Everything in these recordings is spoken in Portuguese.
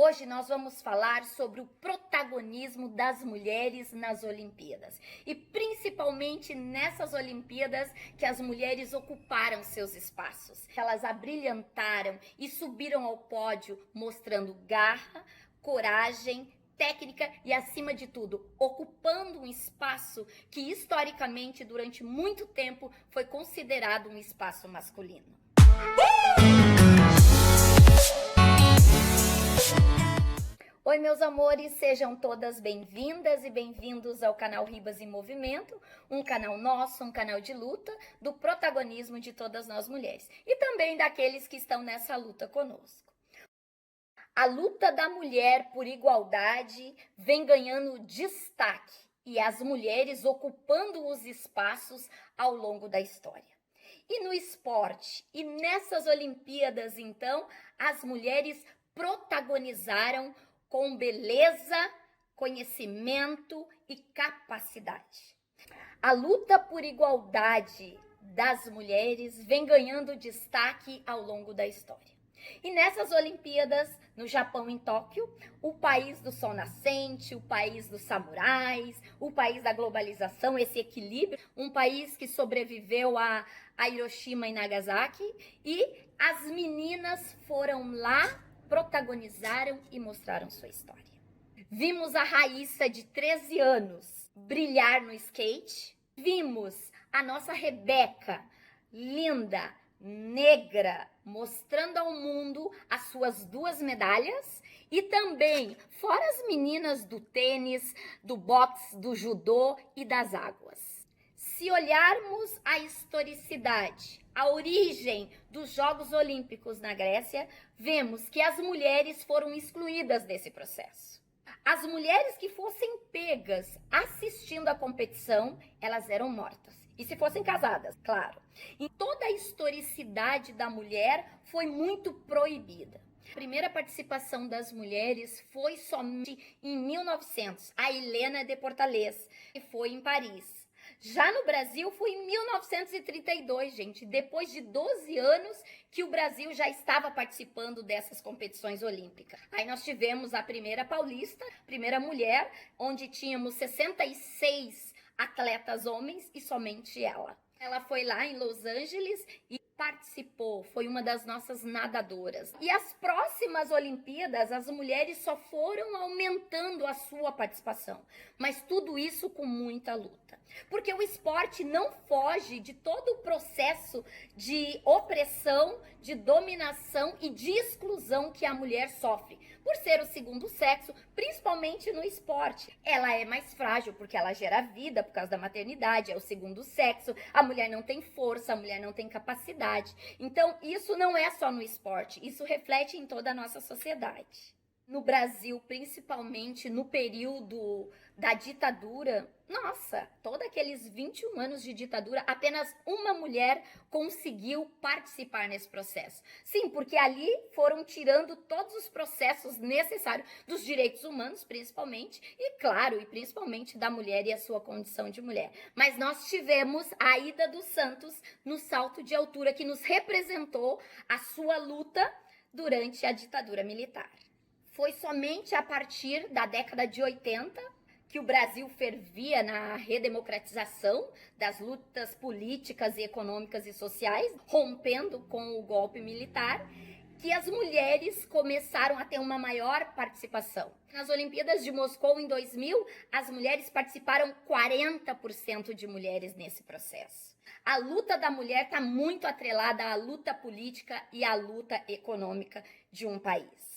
Hoje nós vamos falar sobre o protagonismo das mulheres nas Olimpíadas e principalmente nessas Olimpíadas que as mulheres ocuparam seus espaços. Elas abrilhantaram e subiram ao pódio mostrando garra, coragem, técnica e, acima de tudo, ocupando um espaço que historicamente durante muito tempo foi considerado um espaço masculino. Oi, meus amores, sejam todas bem-vindas e bem-vindos ao canal Ribas em Movimento, um canal nosso, um canal de luta, do protagonismo de todas nós mulheres e também daqueles que estão nessa luta conosco. A luta da mulher por igualdade vem ganhando destaque e as mulheres ocupando os espaços ao longo da história. E no esporte, e nessas Olimpíadas, então, as mulheres protagonizaram com beleza, conhecimento e capacidade. A luta por igualdade das mulheres vem ganhando destaque ao longo da história. E nessas Olimpíadas, no Japão, em Tóquio, o país do sol nascente, o país dos samurais, o país da globalização, esse equilíbrio, um país que sobreviveu a Hiroshima e Nagasaki, e as meninas foram lá, protagonizaram e mostraram sua história. Vimos a Raíssa, de 13 anos, brilhar no skate. Vimos a nossa Rebeca, linda, negra, mostrando ao mundo as suas 2 medalhas. E também, fora as meninas do tênis, do boxe, do judô e das águas. Se olharmos a historicidade, a origem dos Jogos Olímpicos na Grécia, vemos que as mulheres foram excluídas desse processo. As mulheres que fossem pegas assistindo a competição, elas eram mortas. E se fossem casadas, claro. E toda a historicidade da mulher foi muito proibida. A primeira participação das mulheres foi somente em 1900, a Helena de Portales, que foi em Paris. Já no Brasil foi em 1932, gente, depois de 12 anos que o Brasil já estava participando dessas competições olímpicas. Aí nós tivemos a primeira paulista, primeira mulher, onde tínhamos 66 atletas homens e somente ela. Ela foi lá em Los Angeles e participou, foi uma das nossas nadadoras. E as próximas Olimpíadas, as mulheres só foram aumentando a sua participação. Mas tudo isso com muita luta. Porque o esporte não foge de todo o processo de opressão, de dominação e de exclusão que a mulher sofre. Por ser o segundo sexo, principalmente no esporte. Ela é mais frágil porque ela gera vida por causa da maternidade, é o segundo sexo. A mulher não tem força, a mulher não tem capacidade. Então, isso não é só no esporte, isso reflete em toda a nossa sociedade. No Brasil, principalmente no período da ditadura, nossa, todos aqueles 21 anos de ditadura, apenas uma mulher conseguiu participar nesse processo. Sim, porque ali foram tirando todos os processos necessários dos direitos humanos, principalmente, e claro, e principalmente da mulher e a sua condição de mulher. Mas nós tivemos a Ida dos Santos no salto de altura, que nos representou a sua luta durante a ditadura militar. Foi somente a partir da década de 80 que o Brasil fervia na redemocratização das lutas políticas e econômicas e sociais, rompendo com o golpe militar, que as mulheres começaram a ter uma maior participação. Nas Olimpíadas de Moscou, em 2000, as mulheres participaram 40% de mulheres nesse processo. A luta da mulher está muito atrelada à luta política e à luta econômica de um país.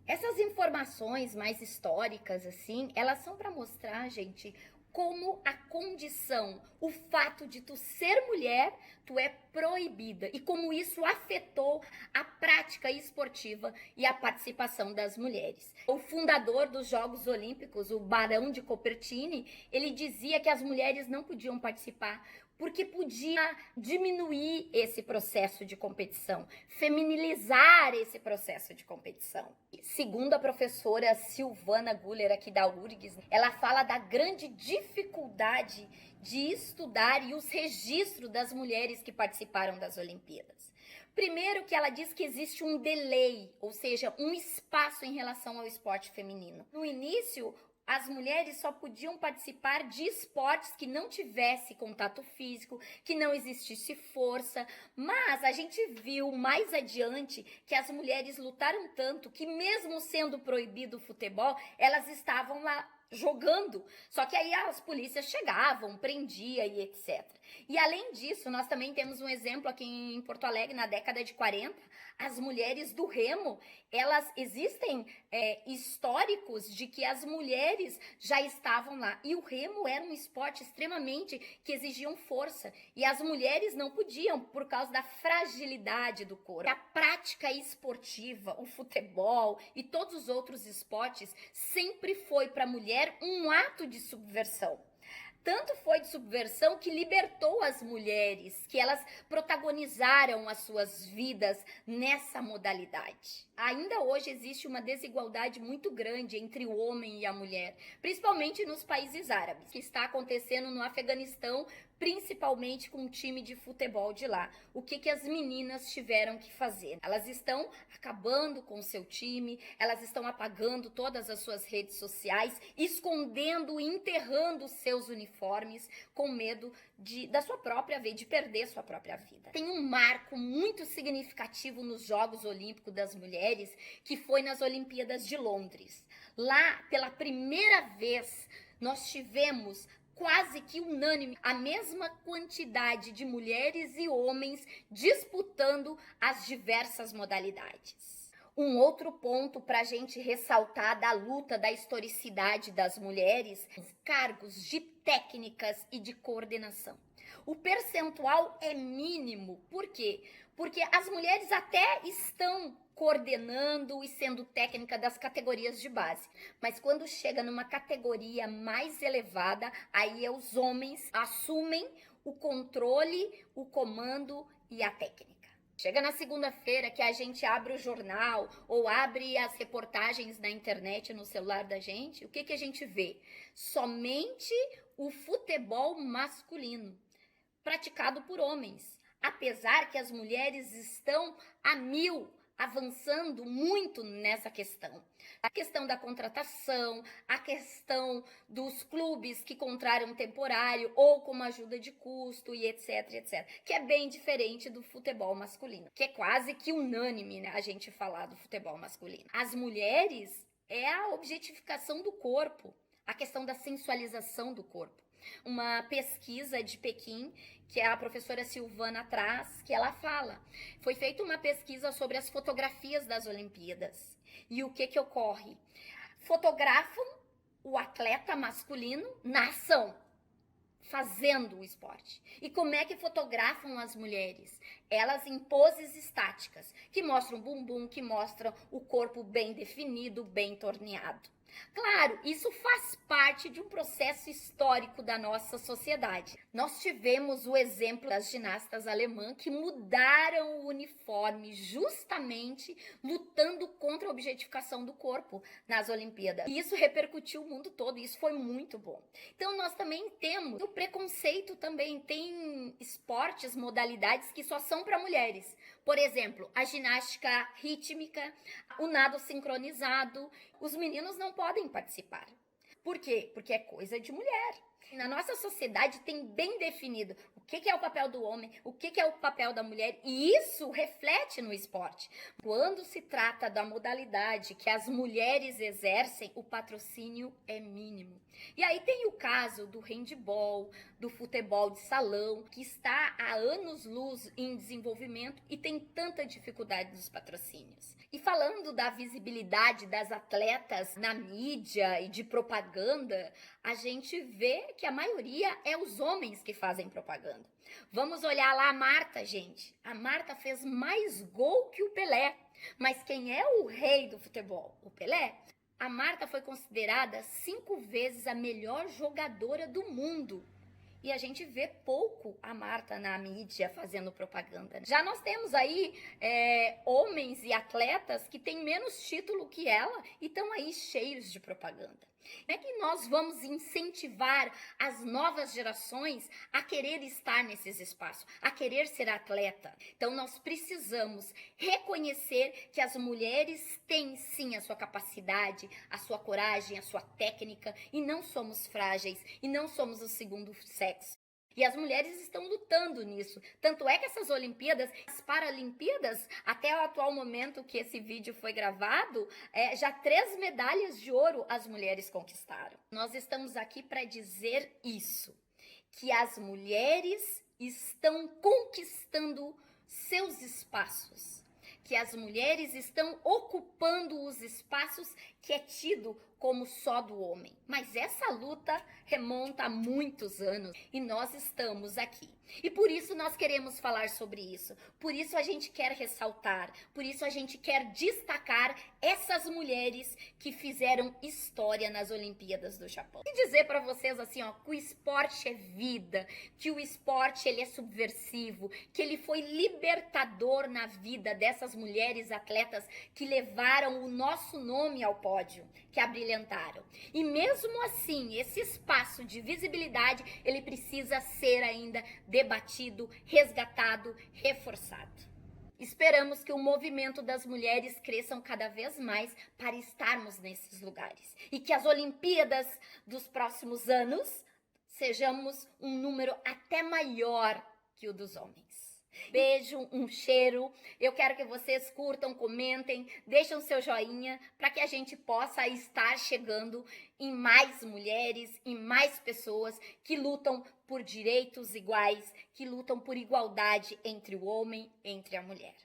Essas informações mais históricas, assim, elas são para mostrar, gente, como a condição, o fato de tu ser mulher, tu é proibida e como isso afetou a prática esportiva e a participação das mulheres. O fundador dos Jogos Olímpicos, o Barão de Coubertin, ele dizia que as mulheres não podiam participar porque podia diminuir esse processo de competição, feminilizar esse processo de competição. Segundo a professora Silvana Guller, aqui da URGS, ela fala da grande dificuldade de estudar e os registros das mulheres que participaram das Olimpíadas. Primeiro que ela diz que existe um delay, ou seja, um espaço em relação ao esporte feminino. No início, as mulheres só podiam participar de esportes que não tivesse contato físico, que não existisse força, mas a gente viu mais adiante que as mulheres lutaram tanto que mesmo sendo proibido o futebol, elas estavam lá jogando, só que aí as polícias chegavam, prendia e etc. E além disso, nós também temos um exemplo aqui em Porto Alegre, na década de 40, as mulheres do remo, elas existem históricos de que as mulheres já estavam lá, e o remo era um esporte extremamente que exigiam força, e as mulheres não podiam por causa da fragilidade do corpo. A prática esportiva, o futebol e todos os outros esportes sempre foi para a mulher um ato de subversão. Tanto foi de subversão que libertou as mulheres, que elas protagonizaram as suas vidas nessa modalidade. Ainda hoje existe uma desigualdade muito grande entre o homem e a mulher, principalmente nos países árabes, que está acontecendo no Afeganistão, principalmente com o time de futebol de lá. O que as meninas tiveram que fazer? Elas estão acabando com o seu time, elas estão apagando todas as suas redes sociais, escondendo e enterrando seus uniformes com medo da sua própria vida, de perder sua própria vida. Tem um marco muito significativo nos Jogos Olímpicos das Mulheres, que foi nas Olimpíadas de Londres. Lá, pela primeira vez, nós tivemos quase que unânime a mesma quantidade de mulheres e homens disputando as diversas modalidades. Um outro ponto para a gente ressaltar da luta, da historicidade das mulheres, os cargos de técnicas e de coordenação. O percentual é mínimo. Por quê? Porque as mulheres até estão coordenando e sendo técnica das categorias de base. Mas quando chega numa categoria mais elevada, aí os homens assumem o controle, o comando e a técnica. Chega na segunda-feira que a gente abre o jornal ou abre as reportagens na internet, no celular da gente, o que a gente vê? Somente o futebol masculino, praticado por homens. Apesar que as mulheres estão a mil, avançando muito nessa questão. A questão da contratação, a questão dos clubes que contratam temporário ou com ajuda de custo e etc, etc. Que é bem diferente do futebol masculino, que é quase que unânime, né, a gente falar do futebol masculino. As mulheres é a objetificação do corpo, a questão da sensualização do corpo. Uma pesquisa de Pequim, que a professora Silvana traz, que ela fala. Foi feita uma pesquisa sobre as fotografias das Olimpíadas. E o que ocorre? Fotografam o atleta masculino na ação, fazendo o esporte. E como é que fotografam as mulheres? Elas em poses estáticas, que mostram o bumbum, que mostram o corpo bem definido, bem torneado. Claro, isso faz parte de um processo histórico da nossa sociedade. Nós tivemos o exemplo das ginastas alemãs que mudaram o uniforme justamente lutando contra a objetificação do corpo nas Olimpíadas. E isso repercutiu o mundo todo, e isso foi muito bom. Então nós também temos o preconceito também, tem esportes, modalidades que só são para mulheres. Por exemplo, a ginástica rítmica, o nado sincronizado, os meninos não podem participar. Por quê? Porque é coisa de mulher. Na nossa sociedade tem bem definido o que é o papel do homem, o que é o papel da mulher, e isso reflete no esporte. Quando se trata da modalidade que as mulheres exercem, o patrocínio é mínimo. E aí tem o caso do handebol, do futebol de salão, que está há anos-luz em desenvolvimento e tem tanta dificuldade dos patrocínios. E falando da visibilidade das atletas na mídia e de propaganda, a gente vê que a maioria é os homens que fazem propaganda. Vamos olhar lá a Marta, gente. A Marta fez mais gol que o Pelé. Mas quem é o rei do futebol? O Pelé? A Marta foi considerada 5 vezes a melhor jogadora do mundo. E a gente vê pouco a Marta na mídia fazendo propaganda. Já nós temos aí homens e atletas que têm menos título que ela e estão aí cheios de propaganda. Como é que nós vamos incentivar as novas gerações a querer estar nesses espaços, a querer ser atleta? Então, nós precisamos reconhecer que as mulheres têm sim a sua capacidade, a sua coragem, a sua técnica, e não somos frágeis, e não somos o segundo sexo. E as mulheres estão lutando nisso. Tanto é que essas Olimpíadas, as Paralimpíadas, até o atual momento que esse vídeo foi gravado, já 3 medalhas de ouro as mulheres conquistaram. Nós estamos aqui para dizer isso, que as mulheres estão conquistando seus espaços, que as mulheres estão ocupando os espaços que é tido como só do homem. Mas essa luta remonta a muitos anos e nós estamos aqui. E por isso nós queremos falar sobre isso. Por isso a gente quer ressaltar, por isso a gente quer destacar essas mulheres que fizeram história nas Olimpíadas do Japão. E dizer para vocês assim, ó, que o esporte é vida, que o esporte ele é subversivo, que ele foi libertador na vida dessas mulheres atletas que levaram o nosso nome ao pódio, que abrilhantaram. E mesmo assim, esse espaço de visibilidade, ele precisa ser ainda debatido, resgatado, reforçado. Esperamos que o movimento das mulheres cresçam cada vez mais para estarmos nesses lugares. E que as Olimpíadas dos próximos anos sejamos um número até maior que o dos homens. Beijo, um cheiro. Eu quero que vocês curtam, comentem, deixem o seu joinha para que a gente possa estar chegando em mais mulheres, em mais pessoas que lutam por direitos iguais, que lutam por igualdade entre o homem e entre a mulher.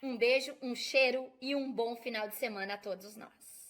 Um beijo, um cheiro e um bom final de semana a todos nós.